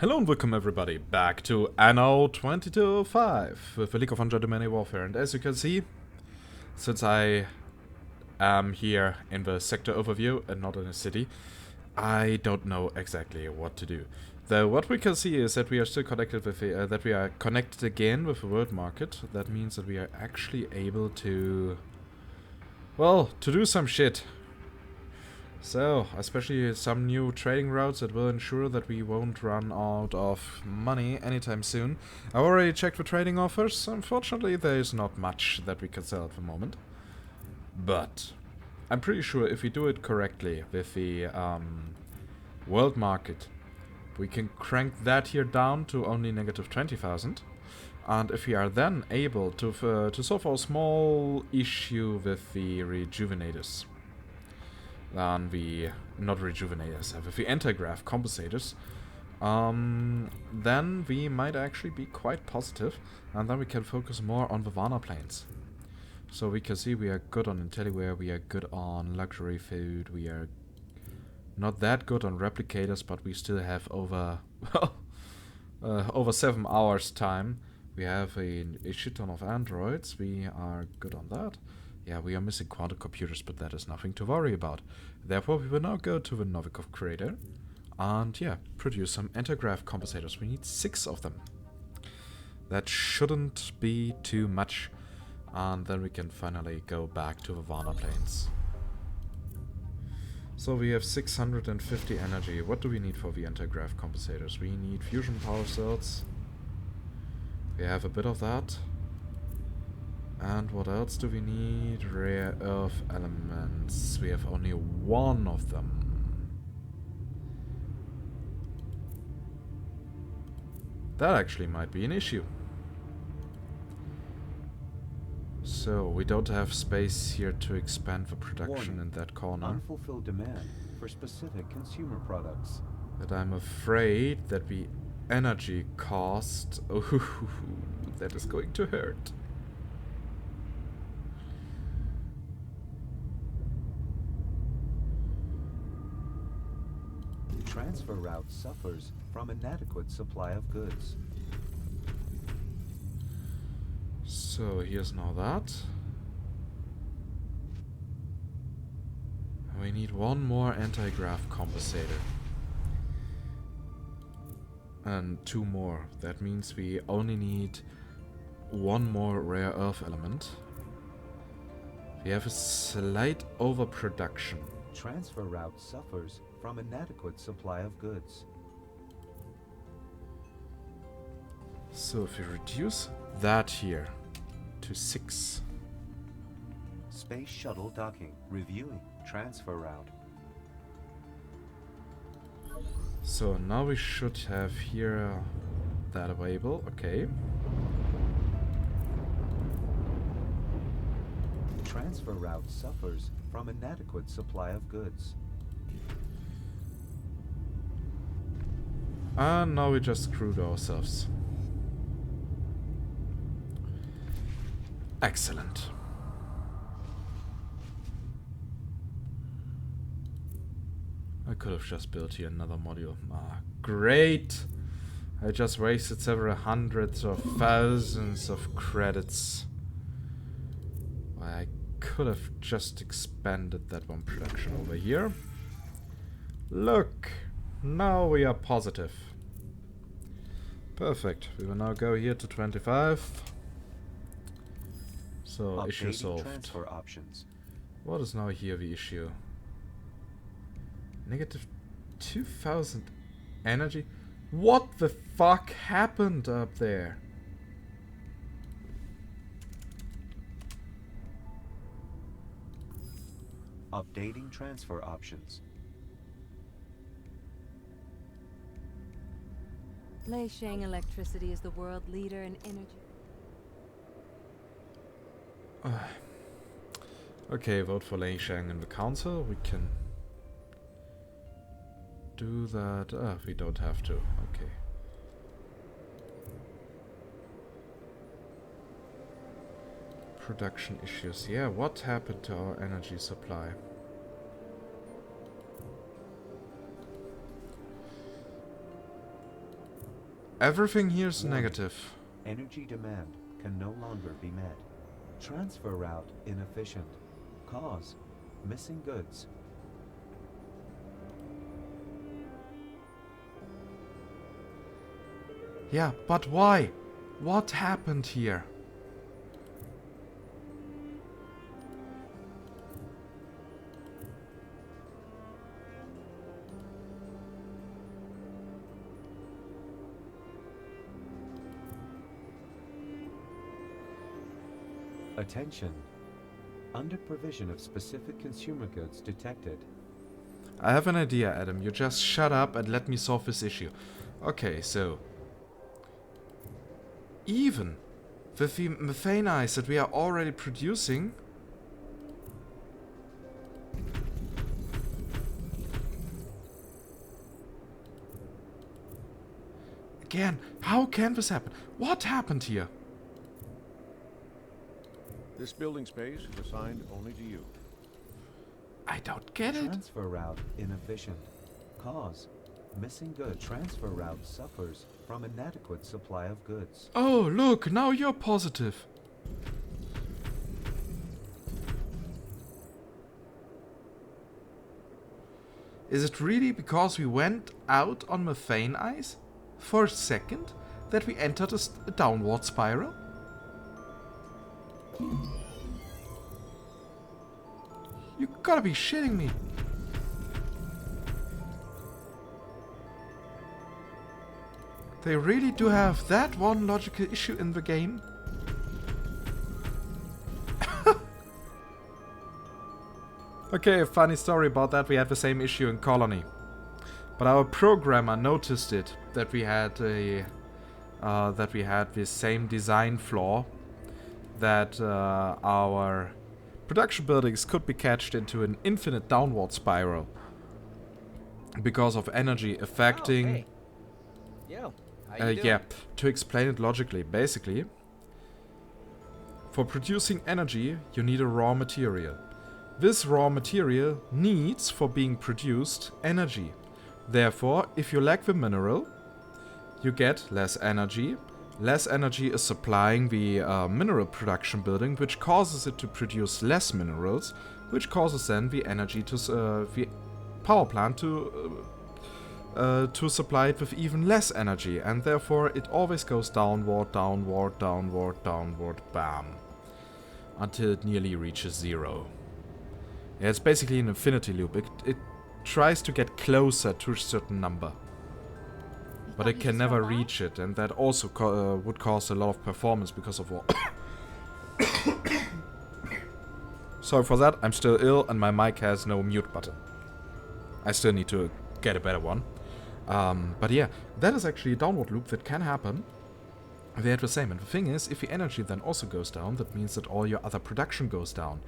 Hello and welcome everybody back to Anno 22.5 with the League of Ungentlemanly Warfare. And as you can see, since I am here in the sector overview and not in a city, I don't know exactly what to do. Though what we can see is that we are still connected with the, that we are connected again with the world market. That means that we are actually able to, well, to do some shit. So, especially some new trading routes that will ensure that we won't run out of money anytime soon. I already checked the trading offers. Unfortunately, there is not much that we can sell at the moment. But I'm pretty sure if we do it correctly with the world market, we can crank that here down to only negative 20,000. And if we are then able to solve our small issue with the rejuvenators, on the, not rejuvenators, with the anti-grav compensators, then we might actually be quite positive, and then we can focus more on the Varna planes. So we can see we are good on IntelliWare, we are good on luxury food, we are not that good on replicators, but we still have over over 7 hours time. We have a shit ton of androids, we are good on that. Yeah, we are missing quantum computers, but that is nothing to worry about. Therefore, we will now go to the Novikov crater and, yeah, produce some anti-grav compensators. We need 6 of them. That shouldn't be too much. And then we can finally go back to the Varna planes. So we have 650 energy. What do we need for the anti-grav compensators? We need fusion power cells. We have a bit of that. And what else do we need? Rare earth elements. We have only 1 of them. That actually might be an issue. So, we don't have space here to expand the production in that corner. Unfulfilled demand for specific consumer products. But I'm afraid that the energy cost... Oh, that is going to hurt. Transfer route suffers from inadequate supply of goods. So here's now that. We need 1 more anti-grav compensator. And 2 more. That means we only need 1 more rare earth element. We have a slight overproduction. Transfer route suffers from inadequate supply of goods. So if we reduce that here to 6. Space shuttle docking. Reviewing transfer route. So now we should have here that available. Okay. Transfer route suffers from inadequate supply of goods. And now we just screwed ourselves. Excellent. I could have just built here another module. Ah, great! I just wasted several hundreds of thousands of credits. I could have just expanded that one production over here. Look! Now we are positive. Perfect. We will now go here to 25. So, Updating issue solved. transfer options. What is now here the issue? Negative 2000 energy? What the fuck happened up there? Updating transfer options. Leisheng Electricity is the world leader in energy. Okay, vote for Leisheng in the council. We can do that. We don't have to. Okay. Production issues. Yeah, what happened to our energy supply? Everything here is Warning. negative. Energy demand can no longer be met. Transfer route inefficient. Cause missing goods. Yeah, but why? What happened here? Attention. Under provision of specific consumer goods detected. I have an idea, Adam. You just shut up and let me solve this issue. Okay, so... even with the methane ice that we are already producing... Again, how can this happen? What happened here? This building space is assigned only to you. I don't get it. Transfer route inefficient. Cause missing goods. Transfer route suffers from inadequate supply of goods. Oh, look, now you're positive. Is it really because we went out on methane ice for a second that we entered a downward spiral? You gotta be shitting me. They really do have that one logical issue in the game? Okay, a funny story about that. We had the same issue in Colony. But our programmer noticed it, that we had this same design flaw, that our production buildings could be catched into an infinite downward spiral because of energy affecting... Oh, hey. Yo, how you doing? Yeah, to explain it logically, basically, for producing energy, you need a raw material. This raw material needs, for being produced, energy. Therefore, if you lack the mineral, you get less energy. Less energy is supplying the mineral production building, which causes it to produce less minerals, which causes then the energy to the power plant to supply it with even less energy, and therefore it always goes downward, downward, downward, downward, bam, until it nearly reaches zero. Yeah, it's basically an infinity loop. It tries to get closer to a certain number, but it can never reach it, and that also would cause a lot of performance because of war. Sorry for that, I'm still ill and my mic has no mute button. I still need to get a better one. But yeah, that is actually a downward loop that can happen. They had the same, and the thing is, if the energy then also goes down, that means that all your other production goes down.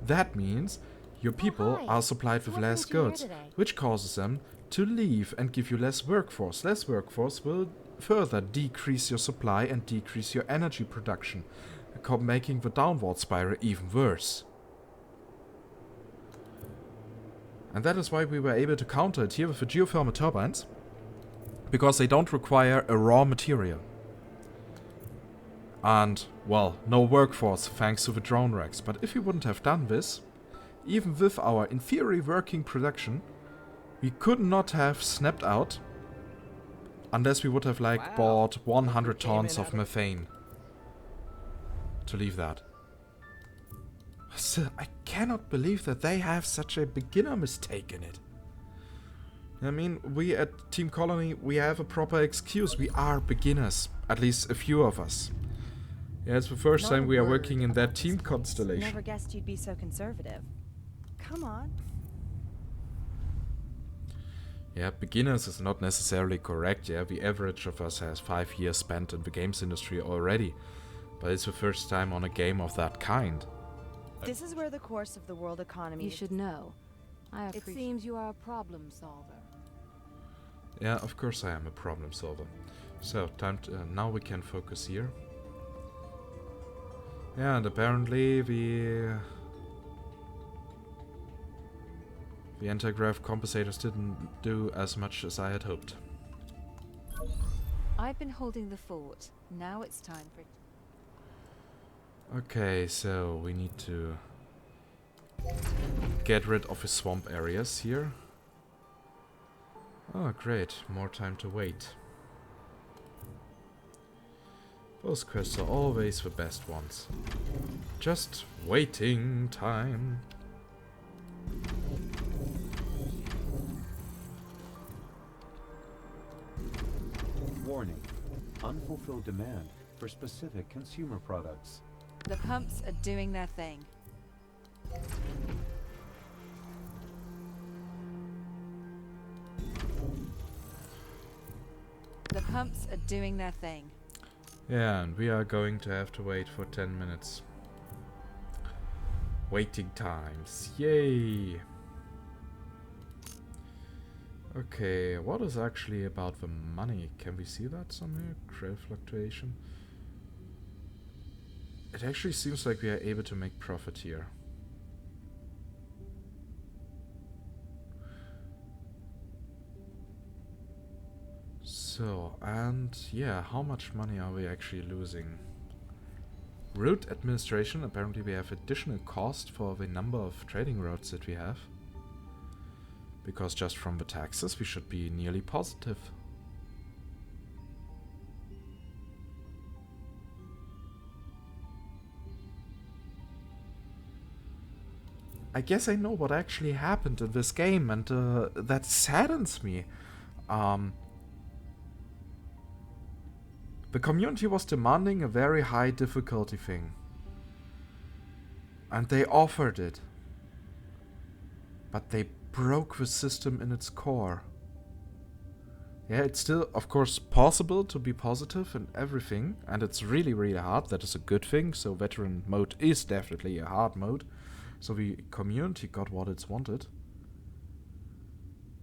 That means your people are supplied with less goods, which causes them to leave and give you less workforce. Less workforce will further decrease your supply and decrease your energy production, making the downward spiral even worse. And that is why we were able to counter it here with the geothermal turbines, because they don't require a raw material. And, well, no workforce thanks to the drone racks. But if we wouldn't have done this, even with our in theory working production, we could not have snapped out unless we would have bought 100 tons of methane to leave that. Still, I cannot believe that they have such a beginner mistake in it. I mean, we at Team Colony, we have a proper excuse. We are beginners, at least a few of us. Yeah, it's the first time we are working in that team constellation. Never guessed you'd be so conservative. Come on. Yeah, beginners is not necessarily correct. Yeah, the average of us has 5 years spent in the games industry already. But it's the first time on a game of that kind. This is where the course of the world economy... You should know. It seems you are a problem solver. Yeah, of course I am a problem solver. So, time to, now we can focus here. Yeah, and apparently the anti-grav compensators didn't do as much as I had hoped. I've been holding the fort. Now it's time for... Okay, so we need to get rid of the swamp areas here. Oh, great. More time to wait. Those quests are always the best ones. Just waiting time. Warning. Unfulfilled demand for specific consumer products. The pumps are doing their thing. The pumps are doing their thing. Yeah, and we are going to have to wait for 10 minutes. Waiting times. Yay! Okay, what is actually about the money? Can we see that somewhere? Trade fluctuation. It actually seems like we are able to make profit here. So, and yeah, how much money are we actually losing? Route administration, apparently we have additional cost for the number of trading routes that we have. Because just from the taxes we should be nearly positive. I guess I know what actually happened in this game, and that saddens me. The community was demanding a very high difficulty thing. And they offered it. But they broke the system in its core. Yeah, it's still, of course, possible to be positive in everything. And it's really, really hard. That is a good thing. So veteran mode is definitely a hard mode. So the community got what it's wanted.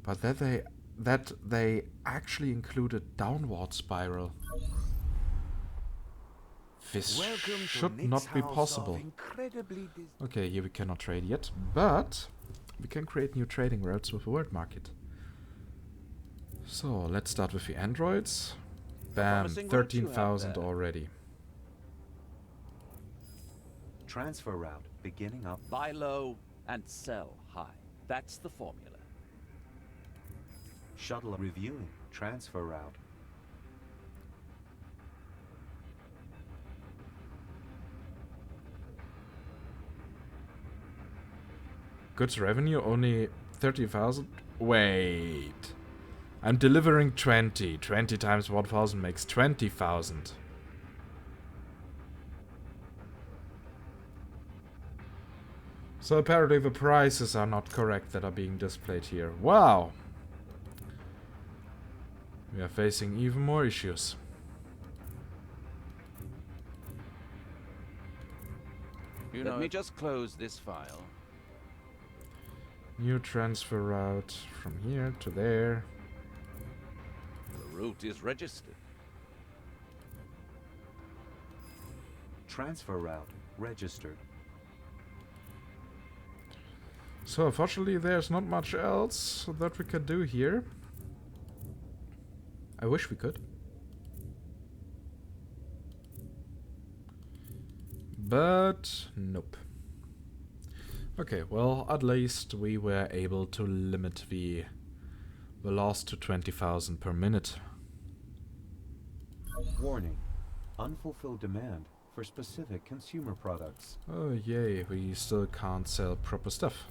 But that they actually included downward spiral. This should not be possible. Okay, here we cannot trade yet, but we can create new trading routes with the world market. So, let's start with the androids. Bam, 13,000 already. Transfer route beginning up. Buy low and sell high. That's the formula. Shuttle reviewing transfer route. Goods revenue only 30,000? Wait. I'm delivering 20. 20 times 1,000 makes 20,000. So apparently the prices are not correct that are being displayed here. Wow! We are facing even more issues. Let me just close this file. New transfer route from here to there. The route is registered. Transfer route registered. So unfortunately there's not much else that we can do here. I wish we could. But nope. Okay, well, at least we were able to limit the loss to 20,000 per minute. Warning. Unfulfilled demand for specific consumer products. Oh yay, we still can't sell proper stuff.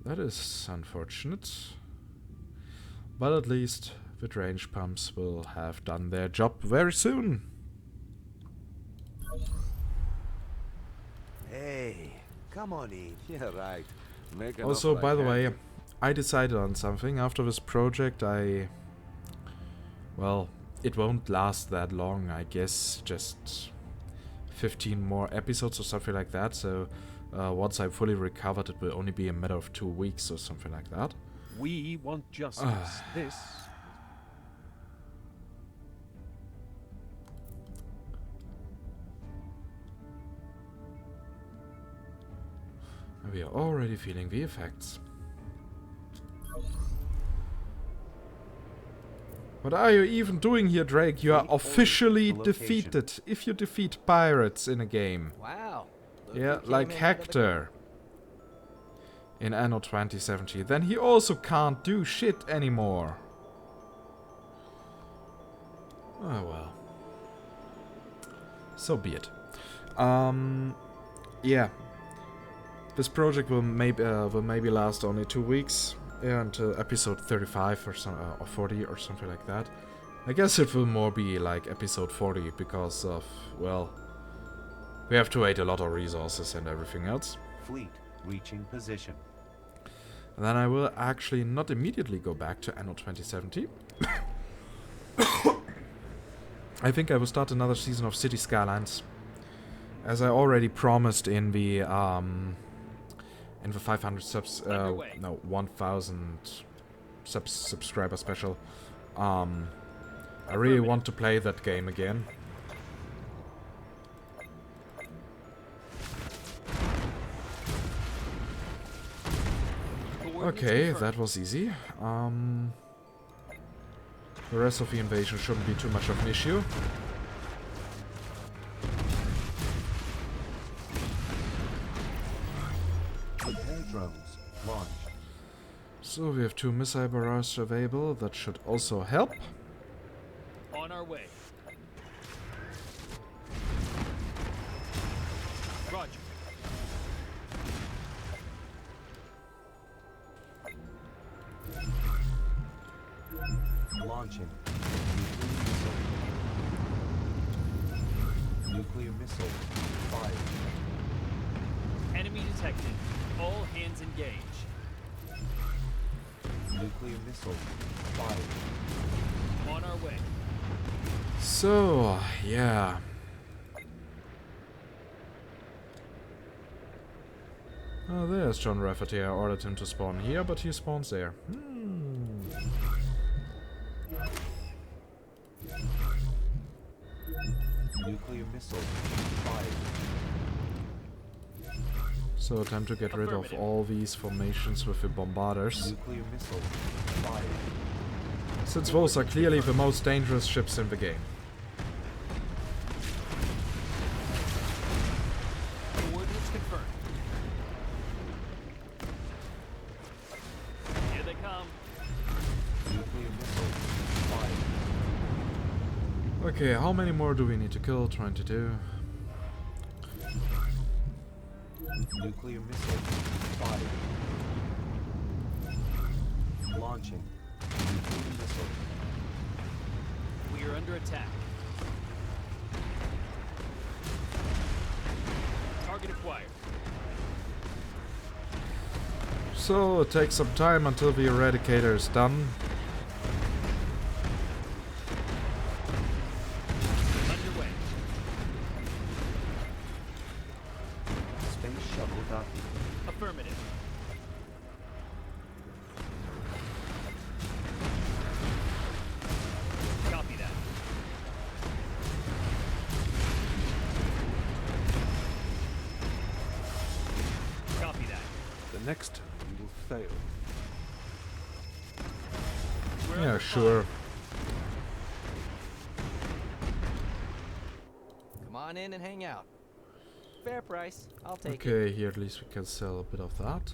That is unfortunate. But at least the range pumps will have done their job very soon. Hey, come on in. Yeah, right. Make an Also, offer by I the can way, do. I decided on something. After this project, well, it won't last that long, I guess. Just 15 more episodes or something like that. So, once I'm fully recovered, it will only be a matter of 2 weeks or something like that. We want justice. This. We are already feeling the effects. But What are you even doing here, Drake? You are Fleet officially order defeated if you defeat pirates in a game. Wow. Look Yeah, who came like in out of the Hector in Anno 2070. Then he also can't do shit anymore. Oh well. So be it. Yeah. This project will maybe last only 2 weeks. Yeah, until episode 35 or some or 40 or something like that. I guess it will more be like episode 40 because of, well, we have to wait a lot of resources and everything else. Fleet reaching position. And then I will actually not immediately go back to Anno 2070. I think I will start another season of City Skylines, as I already promised in the 500 subs, no, 1000 subscriber special. I really want to play that game again. Okay, that was easy. The rest of the invasion shouldn't be too much of an issue. Repair drones launch. So we have 2 missile barrages available. That should also help. On our way. Roger. Launching. Nuclear missile. Fired. Enemy detected. All hands engage. Nuclear missile. Fired. On our way. So, yeah. Oh, there's John Rafferty. I ordered him to spawn here, but he spawns there. Nuclear missile. Fired. So, time to get rid of all these formations with the bombarders, Nuclear missile. Fired. since those are clearly the most dangerous ships in the game. Coordinates confirmed. Here they come. Nuclear missile. Fired. Okay, how many more do we need to kill? 22. Nuclear missile. Fired. Launching. Nuclear missile. We are under attack. Target acquired. So, it takes some time until the Eradicator is done. Underway. Space shuttle docking. Affirmative. Copy that. Copy that. The next time you will fail. We're Yeah, under sure. Come on in and hang out. Fair price. I'll take it. Okay, here at least we can sell a bit of that.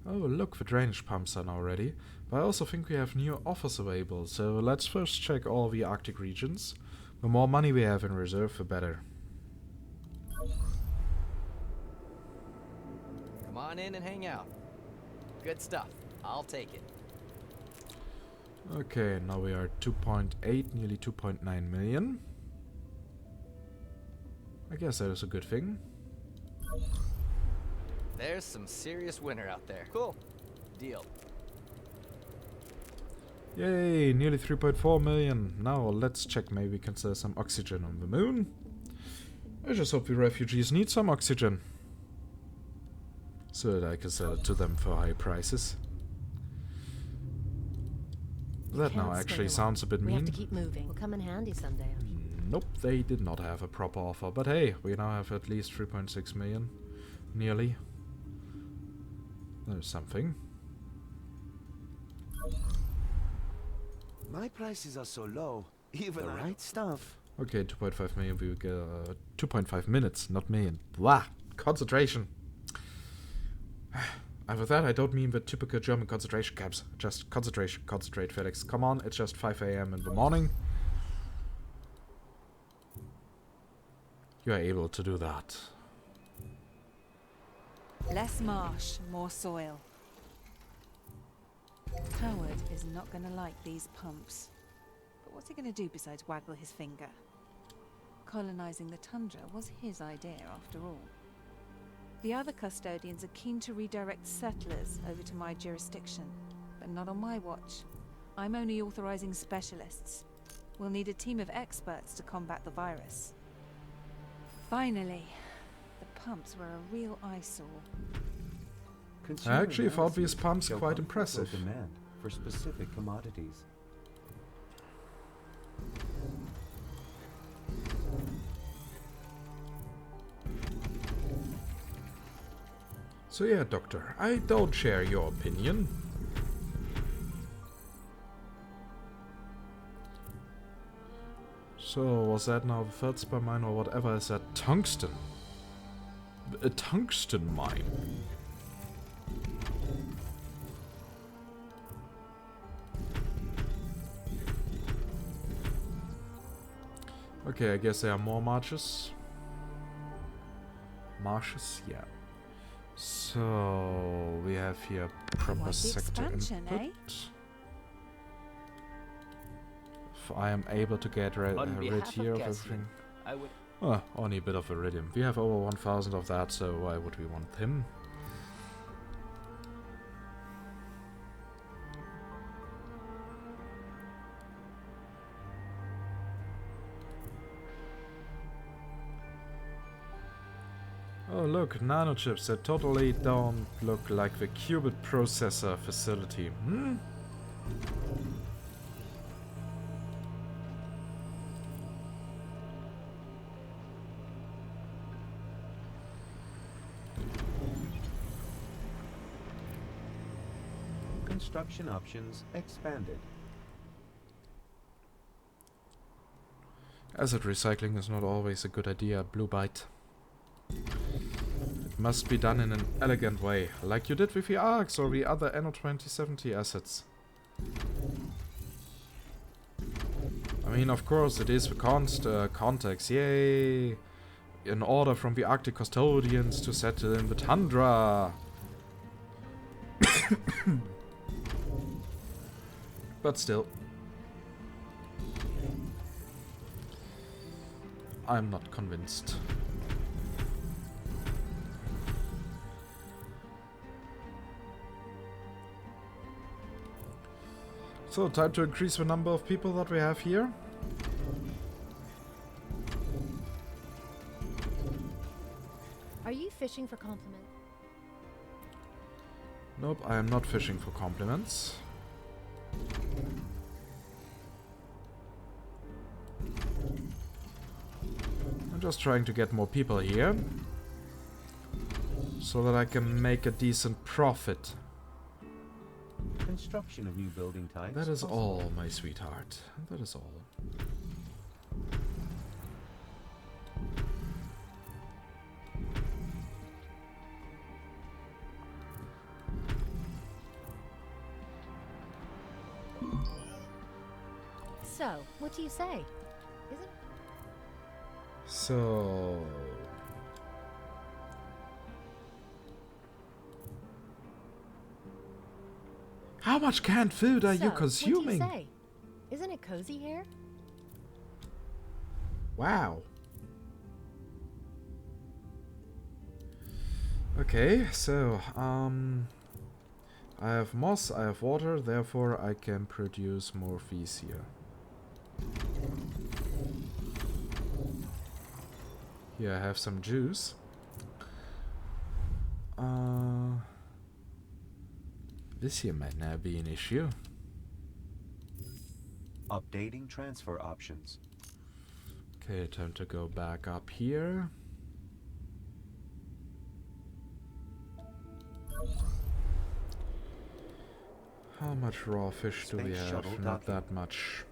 Oh, look, the drainage pumps are now ready. But I also think we have new offers available, so let's first check all the Arctic regions. The more money we have in reserve, the better. Come on in and hang out. Good stuff. I'll take it. Okay, now we are 2.8, nearly 2.9 million. I guess that is a good thing. There's some serious winter out there. Cool. Deal. Yay, nearly 3.4 million. Now let's check, maybe we can sell some oxygen on the moon. I just hope the refugees need some oxygen, so that I can sell it to them for high prices. That now Can't actually stay long. sounds a bit We have mean. to keep moving. Will come in handy someday. Nope, they did not have a proper offer. But hey, we now have at least 3.6 million. Nearly. There's something. My prices are so low, even the right stuff. Okay, 2.5 million. We will get 2.5 minutes, not million. Blah! Concentration. And with that, I don't mean the typical German concentration camps. Just concentration. Concentrate, Felix. Come on, it's just 5 a.m. in the morning. You are able to do that. Less marsh, more soil. Howard is not going to like these pumps. But what's he going to do besides waggle his finger? Colonizing the Tundra was his idea, after all. The other custodians are keen to redirect settlers over to my jurisdiction, but not on my watch. I'm only authorizing specialists. We'll need a team of experts to combat the virus. Finally, the pumps were a real eyesore. Consumer I actually thought these analyses pumps show quite considerable impressive. demand for specific commodities. So yeah, Doctor, I don't share your opinion. So, was that now the feldspar mine or whatever is that? Tungsten? A tungsten mine? Okay, I guess there are more marshes. Marshes, yeah. So we have here proper Quite the sector expansion, input. eh? If I am able to get rid On behalf here of of Cassian, everything. I would. Oh, only a bit of iridium. We have over 1,000 of that, so why would we want him? Oh look, nanochips that totally don't look like the qubit processor facility. Hmm? Construction options expanded. Asset recycling is not always a good idea, Blue Byte. It must be done in an elegant way, like you did with the ARCs or the other Anno 2070 assets. I mean, of course, it is the context, yay! An order from the Arctic custodians to settle in the Tundra! But still. I'm not convinced. So, time to increase the number of people that we have here. Are you fishing for compliments? Nope, I am not fishing for compliments. I'm just trying to get more people here. So that I can make a decent profit. Construction of new building types. That is possible. all, my sweetheart. That is all. So, what do you say? Isn't So... How much canned food are you consuming? What do you say? Isn't it cozy here? Wow. Okay, so, I have moss, I have water, therefore I can produce more fees here. Here I have some juice. This here might now be an issue. Updating transfer options. Okay, time to go back up here. How much raw fish do we Space have? shuttle Not docking. that much.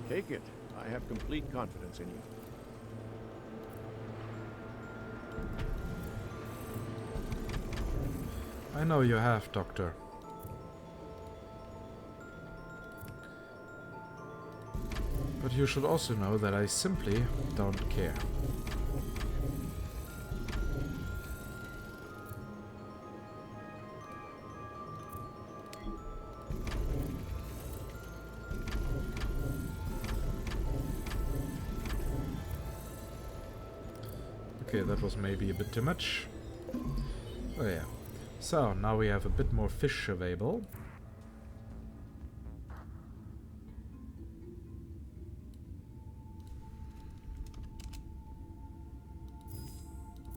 Take it. I have complete confidence in you. I know you have, Doctor. But you should also know that I simply don't care. Okay, that was maybe a bit too much. Oh yeah. So, now we have a bit more fish available.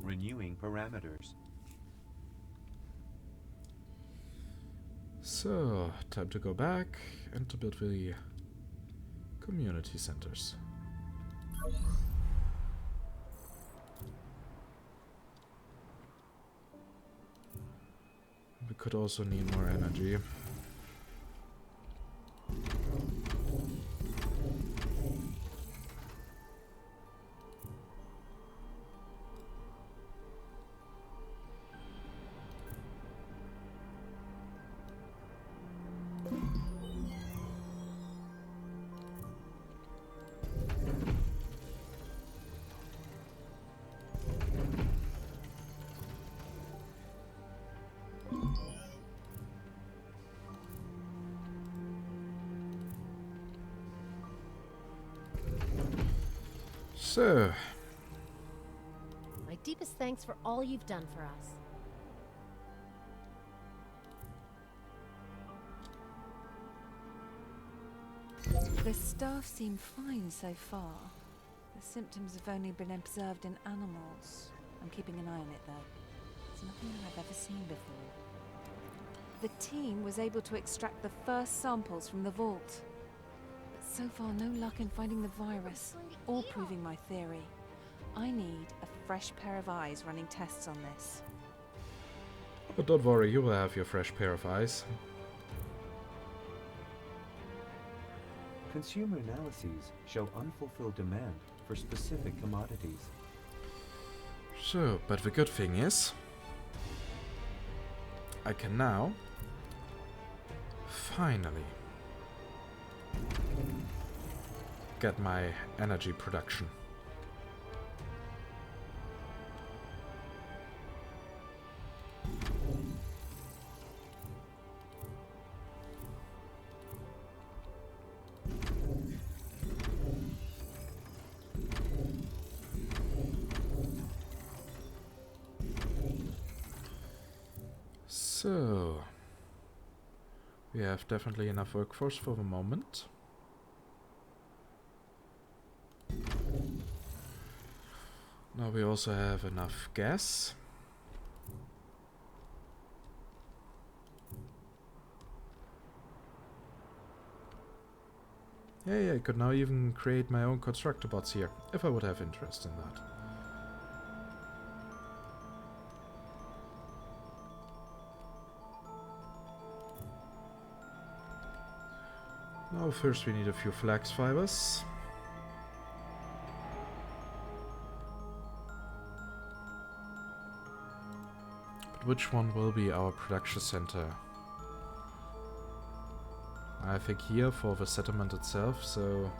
Renewing parameters. So, time to go back and to build the community centers. We could also need more energy. So, My deepest thanks for all you've done for us. The staff seem fine so far. The symptoms have only been observed in animals. I'm keeping an eye on it though. It's nothing that I've ever seen before. The team was able to extract the first samples from the vault. But so far no luck in finding the virus, or proving my theory. I need a fresh pair of eyes running tests on this. but don't worry, you will have your fresh pair of eyes. Consumer analyses show unfulfilled demand for specific commodities. So, but the good thing is, I can now finally get my energy production. So, we have definitely enough workforce for the moment. Now we also have enough gas. Yeah, I could now even create my own constructor bots here, if I would have interest in that. Now first we need a few flax fibers. But which one will be our production center? I think here for the settlement itself, so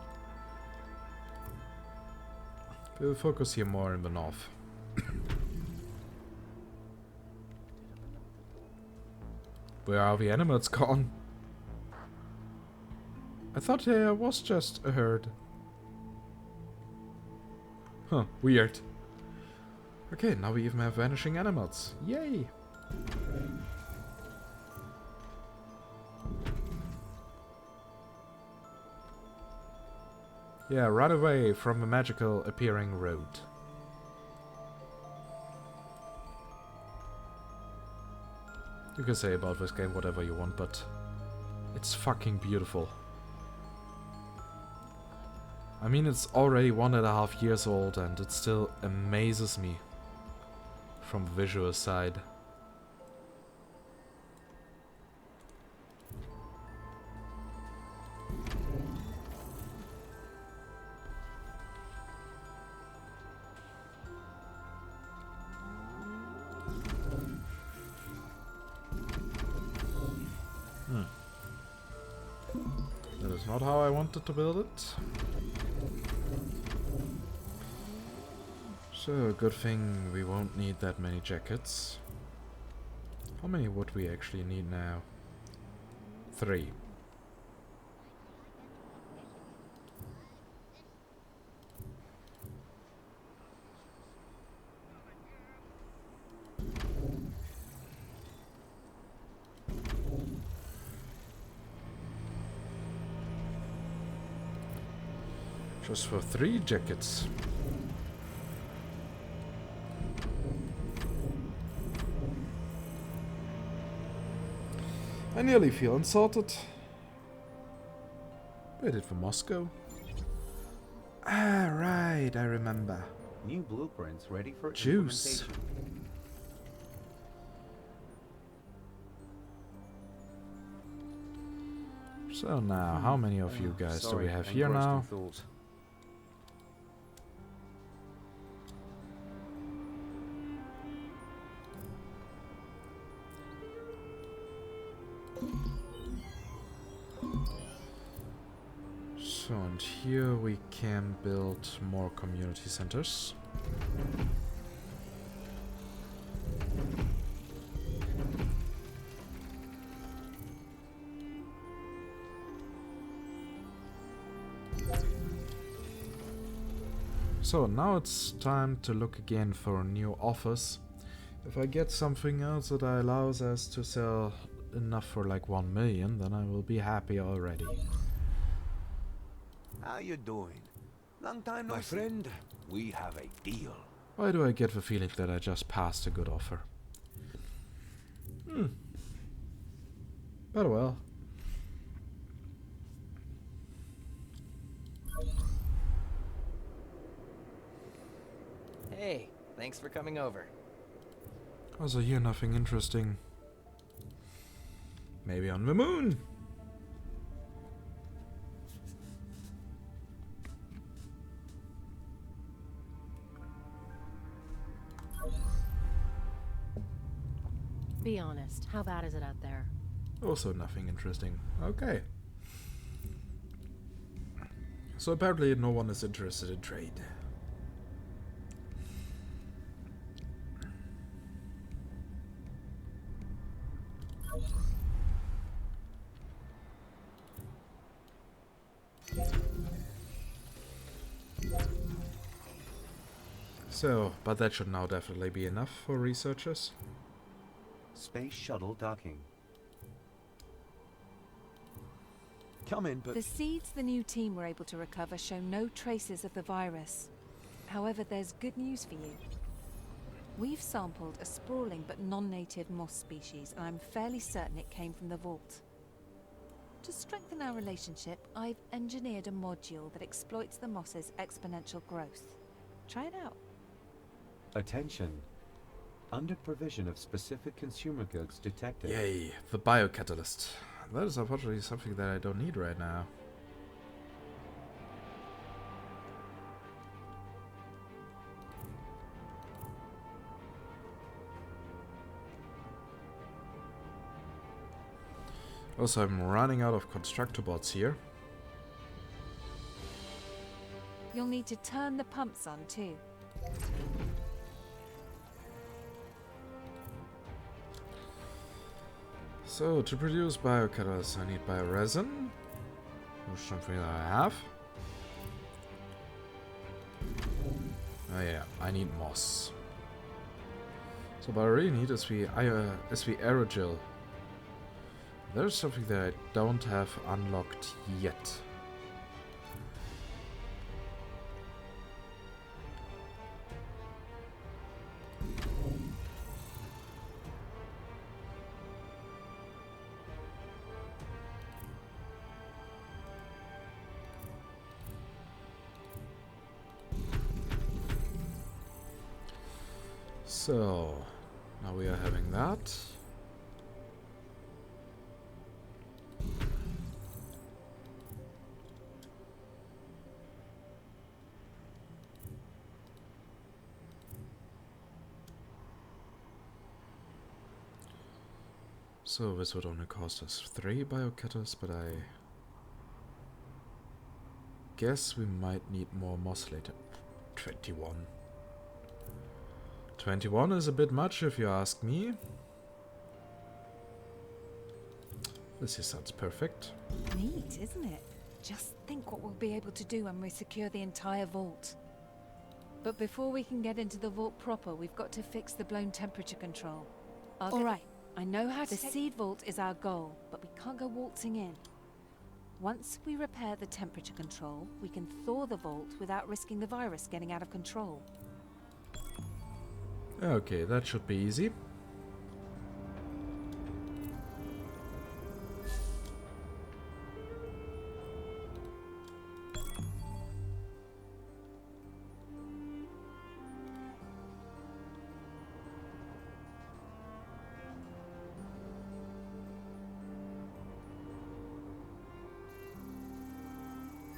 we'll focus here more in the north. Where are the animals gone? I thought there was just a herd. Huh, weird. Okay, now we even have vanishing animals. Yay! Yeah, run away from the magical appearing road. You can say about this game whatever you want, but it's fucking beautiful. I mean, it's already 1.5 years old and it still amazes me from the visual side. That is not how I wanted to build it. So, good thing we won't need that many jackets. How many would we actually need now? 3. Just for 3 jackets. I nearly feel insulted. Waited for Moscow. Ah, right, I remember. New blueprints ready for Juice. implementation. So now, how many of you guys do we have here now? So, and here we can build more community centers. So now it's time to look again for a new office. If I get something else that allows us to sell enough for like 1 million, then I will be happy already. How you doing? Long time no see. My friend, we have a deal. Why do I get the feeling that I just passed a good offer? But well. Hey, thanks for coming over. Also here nothing interesting. Maybe on the moon. Be honest, how bad is it out there? Also nothing interesting. Okay. So apparently no one is interested in trade. So, but that should now definitely be enough for researchers. Space shuttle docking. Come in, but The seeds the new team were able to recover show no traces of the virus. However, there's good news for you. We've sampled a sprawling but non-native moss species, and I'm fairly certain it came from the vault. To strengthen our relationship, I've engineered a module that exploits the moss's exponential growth. Try it out. Attention. Under provision of specific consumer goods detected. Yay, the biocatalyst. That is unfortunately something that I don't need right now. Also, I'm running out of constructor bots here. You'll need to turn the pumps on too. So, to produce biocatalysts, I need bioresin, which is something that I have. Oh yeah, I need moss. So, what I really need is the aerogel. There's something that I don't have unlocked yet. So, now we are having that. So this would only cost us 3 biocutters, but I guess we might need more moss later. 21. 21 is a bit much if you ask me. This sounds perfect. Neat, isn't it? Just think what we'll be able to do when we secure the entire vault. But before we can get into the vault proper, we've got to fix the blown temperature control. Alright, I know how to... The seed vault is our goal, but we can't go waltzing in. Once we repair the temperature control, we can thaw the vault without risking the virus getting out of control. Okay, that should be easy.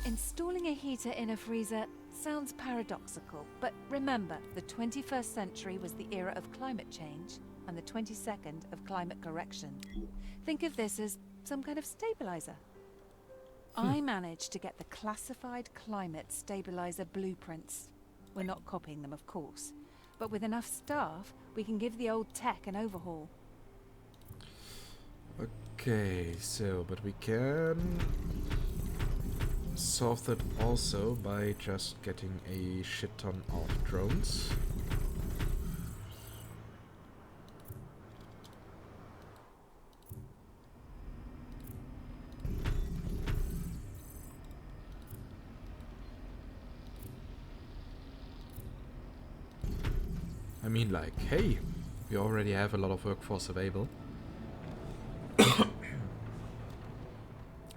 Installing a heater in a freezer sounds paradoxical, but remember, the 21st century was the era of climate change and the 22nd of climate correction. Think of this as some kind of stabilizer. I managed to get the classified climate stabilizer blueprints. We're not copying them, of course, but with enough staff, we can give the old tech an overhaul. Okay, so, but we can solve that also by just getting a shit ton of drones. I mean, like, hey, we already have a lot of workforce available.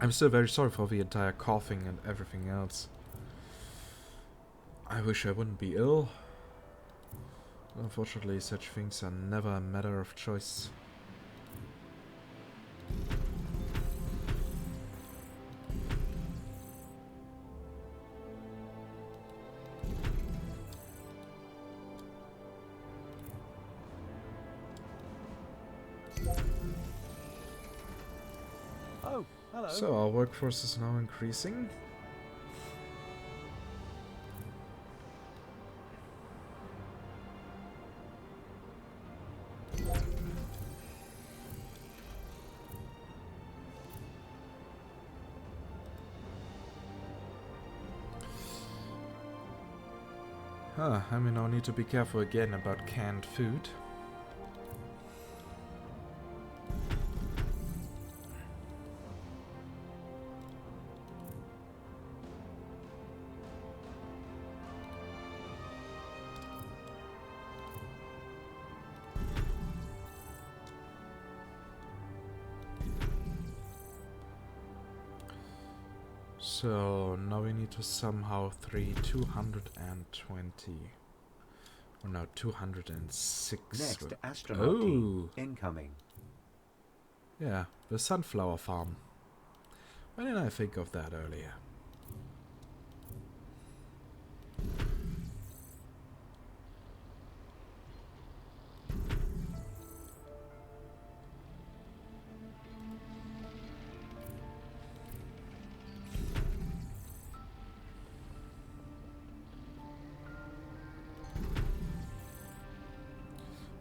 I'm still very sorry for the entire coughing and everything else. I wish I wouldn't be ill. Unfortunately, such things are never a matter of choice. Oh, hello. So our workforce is now increasing. And we now need to be careful again about canned food. So now we need to somehow 220. Or no, 206. Next astronaut Oh, team incoming. yeah, the sunflower farm. Why didn't I think of that earlier?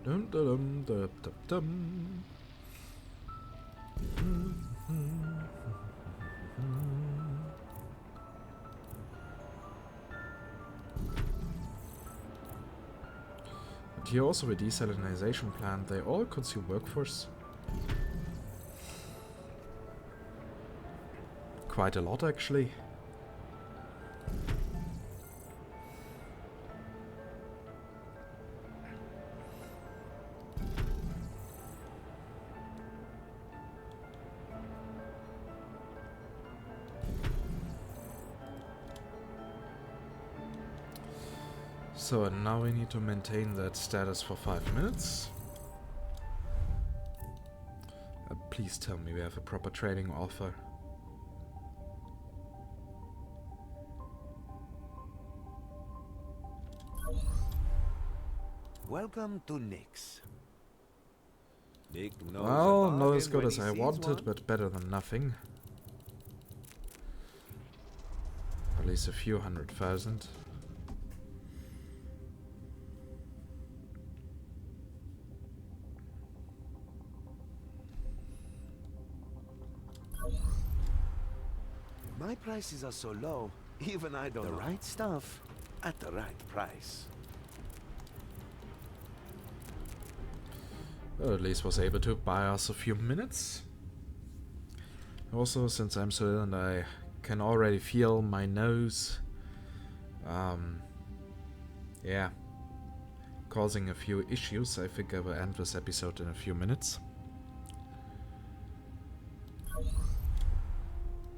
Dum dum dum dum dum. And here also a desalinization plant. They all consume workforce. Quite a lot, actually. So now we need to maintain that status for 5 minutes. Please tell me we have a proper trading offer. Welcome to Nyx. Nick knows Well, a not as bargain good when as he I sees wanted, one. but better than nothing. At least a few 100,000. My prices are so low, even I don't know. The right stuff at the right price. Well, at least was able to buy us a few minutes. Also, since I'm so ill and I can already feel my nose, yeah, causing a few issues, I think I will end this episode in a few minutes.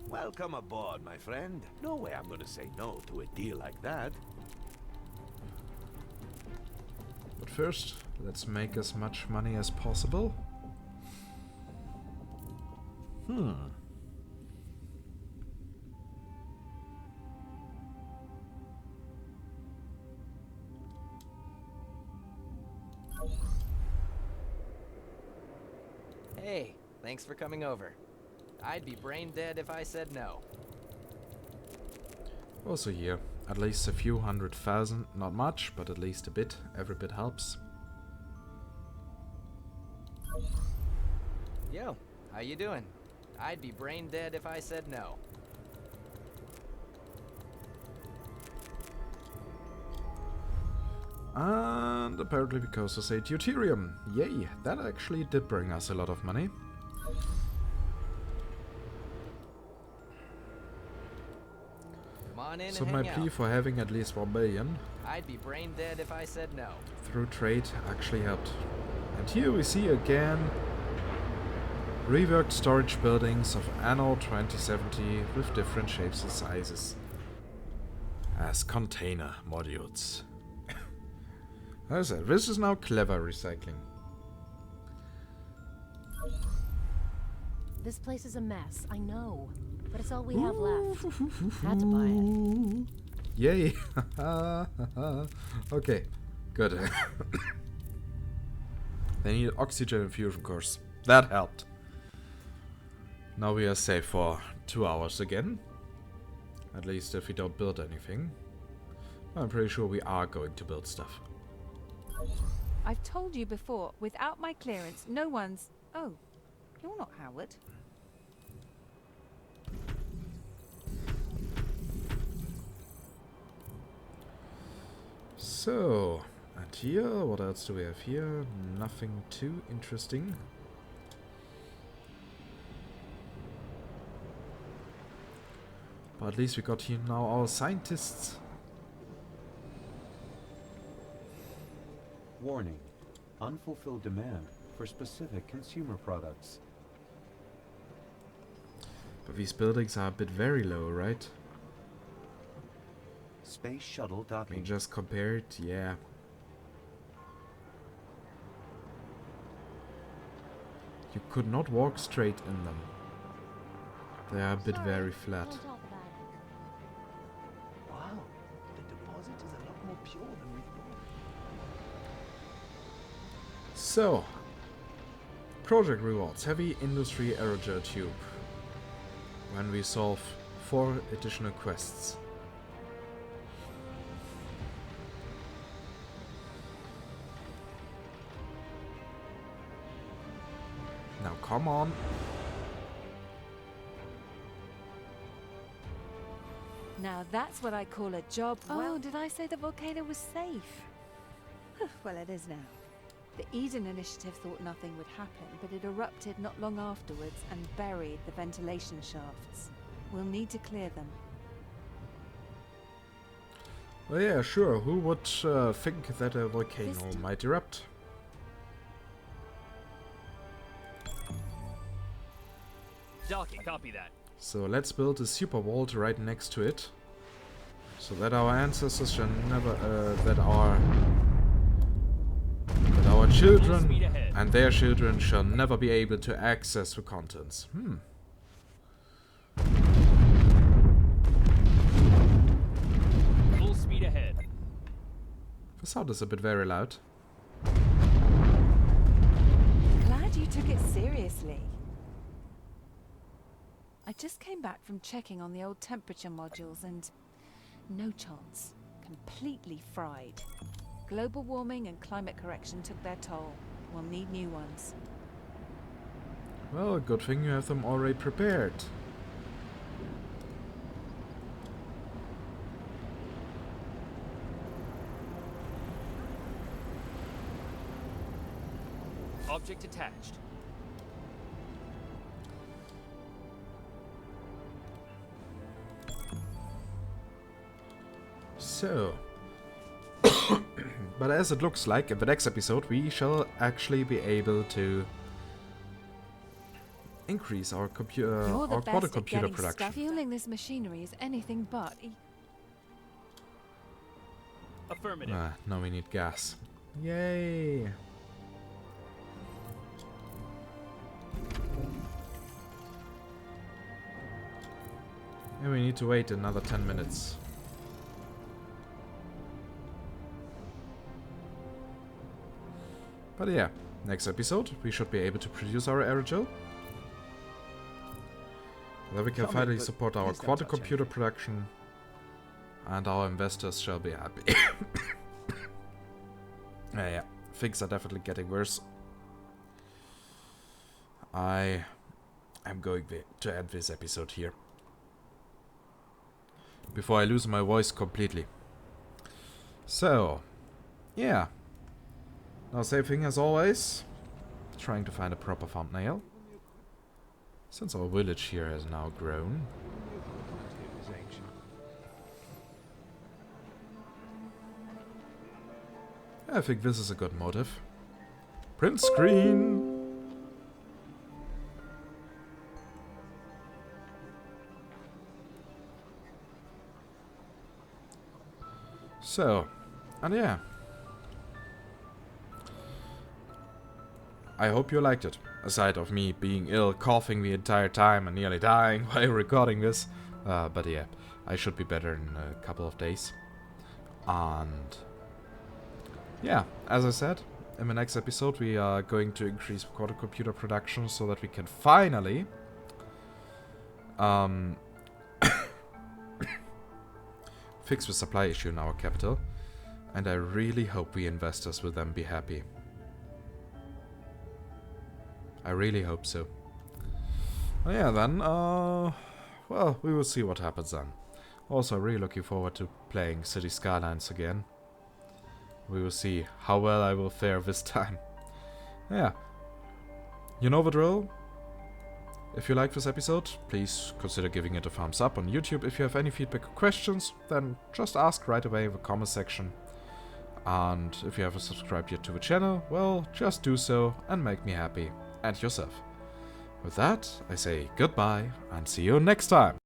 Welcome aboard, my friend. No way I'm gonna say no to a deal like that. But first, let's make as much money as possible. Hey, thanks for coming over. I'd be brain dead if I said no. Also here, at least a few 100,000, not much, but at least a bit. Every bit helps. Yo, how you doing? I'd be brain dead if I said no. And apparently because of say deuterium. Yay, that actually did bring us a lot of money. Come on in So and my hang plea out. for having at least 1 billion I'd be brain dead if I said no. through trade actually helped. And here we see again reworked storage buildings of Anno 2070 with different shapes and sizes as container modules. This is now clever recycling. This place is a mess, I know. But it's all we have left. Had to buy it. Yay! Okay, good. They need oxygen infusion course. That helped. Now we are safe for 2 hours again. At least if we don't build anything. I'm pretty sure we are going to build stuff. I've told you before, without my clearance, no one's... Oh, you're not Howard. So, and here, what else do we have here? Nothing too interesting. But at least we got here now our scientists. Warning. Unfulfilled demand for specific consumer products. But these buildings are a bit very low, right? Space shuttle I mean, docking. just compare it, yeah. You could not walk straight in them. They are a bit very flat. Don't talk about it. Wow, the deposit is a lot more pure than we thought. So, project rewards. Heavy industry aerogel tube. When we solve 4 additional quests. Now come on. Now that's what I call a job. Oh, did I say the volcano was safe? Well, it is now. The Eden Initiative thought nothing would happen, but it erupted not long afterwards and buried the ventilation shafts. We'll need to clear them. Well, yeah, sure. Who would think that a volcano might erupt? Docking. Copy that. So let's build a super vault right next to it, so that our ancestors shall never, that our children Speed ahead. and their children shall never be able to access the contents. Full speed ahead. The sound is a bit very loud. Glad you took it seriously. I just came back from checking on the old temperature modules and no chance. Completely fried. Global warming and climate correction took their toll. We'll need new ones. Well, good thing you have them already prepared. Object attached. So, but as it looks like in the next episode we shall actually be able to increase our quantum computer production. Fueling this machinery is anything but. Affirmative. Now we need gas. Yay! And we need to wait another 10 minutes. But yeah, next episode we should be able to produce our aerogel. Then we can finally support our quantum computer production. And our investors shall be happy. Yeah, things are definitely getting worse. I am going to end this episode here. Before I lose my voice completely. So, yeah. Now same thing as always. Trying to find a proper thumbnail. Since our village here has now grown. I think this is a good motive. Print screen! So, and yeah. I hope you liked it. Aside of me being ill, coughing the entire time and nearly dying while recording this. But yeah, I should be better in a couple of days. And yeah, as I said, in the next episode we are going to increase quantum computer production so that we can finally fix the supply issue in our capital. And I really hope the investors will then be happy. I really hope so. Well, yeah, then, well, we will see what happens then. Also, really looking forward to playing City Skylines again. We will see how well I will fare this time. Yeah. You know the drill. If you like this episode, please consider giving it a thumbs up on YouTube. If you have any feedback or questions, then just ask right away in the comment section. And if you haven't subscribed yet to the channel, well, just do so and make me happy. And yourself. With that, I say goodbye and see you next time.